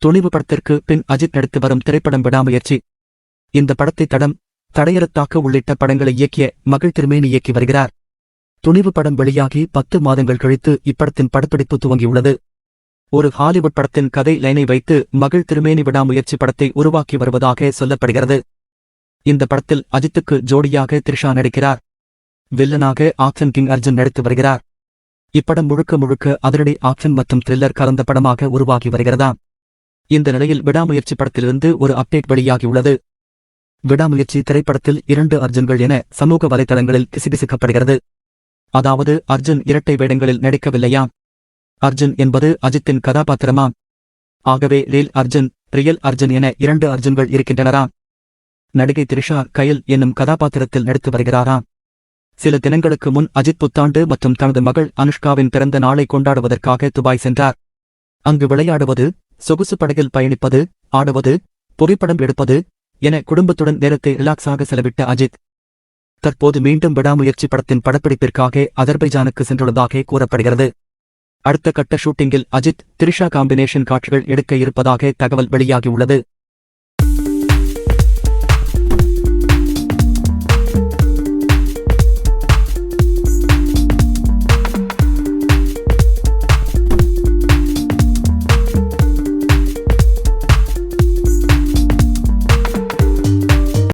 துணிவு படத்திற்கு பின் அஜித் நடித்து வரும் திரைப்படம் விடாமுயற்சி. இந்த படத்தை தடையறத்தாக்க உள்ளிட்ட படங்களை இயக்கிய மகிழ் திருமேனி இயக்கி வருகிறார். துணிவு படம் வெளியாகி 10 மாதங்கள் கழித்து இப்படத்தின் படப்பிடிப்பு துவங்கியுள்ளது. ஒரு ஹாலிவுட் படத்தின் கதை லைனை வைத்து மகிழ் திருமேனி விடாமுயற்சி படத்தை உருவாக்கி வருவதாக சொல்லப்படுகிறது. இந்த படத்தில் அஜித்துக்கு ஜோடியாக த்ரிஷா நடிக்கிறார். வில்லனாக ஆக்ஷன் கிங் அர்ஜுன் நடித்து வருகிறார். இப்படம் முழுக்க முழுக்க அதிரடி ஆக்ஷன் மற்றும் த்ரில்லர் கலந்த படமாக உருவாகி வருகிறதாம். இந்த நிலையில் விடாமுயற்சி படத்திலிருந்து ஒரு அப்டேட் வெளியாகியுள்ளது. விடாமுயற்சி திரைப்படத்தில் 2 அர்ஜுன்கள் என சமூக வலைதளங்களில் கிசுகிசுக்கப்படுகிறது. அதாவது அர்ஜுன் இரட்டை வேடங்களில் நடிக்கவில்லையாம். அர்ஜுன் என்பது அஜித்தின் கதாபாத்திரமாம். ஆகவே ரியல் அர்ஜுன் என 2 அர்ஜுன்கள் இருக்கின்றனராம். நடிகை த்ரிஷா கயல் என்னும் கதாபாத்திரத்தில் நடித்து வருகிறாராம். சில தினங்களுக்கு முன் அஜித் புத்தாண்டு மற்றும் தனது மகள் அனுஷ்காவின் பிறந்த நாளை கொண்டாடுவதற்காக துபாய் சென்றார். அங்கு விளையாடுவது, சொகுசு படகில் பயணிப்பது, ஆடுவது, புகைப்படம் எடுப்பது என குடும்பத்துடன் நேரத்தை ரிலாக்ஸாக செலவிட்ட அஜித் தற்போது மீண்டும் விடாமுயற்சி படத்தின் படப்பிடிப்பிற்காக அதர்பைஜானுக்கு சென்றுள்ளதாக கூறப்படுகிறது. அடுத்த கட்ட ஷூட்டிங்கில் அஜித் த்ரிஷா காம்பினேஷன் காட்சிகள் எடுக்க இருப்பதாக தகவல் வெளியாகியுள்ளது.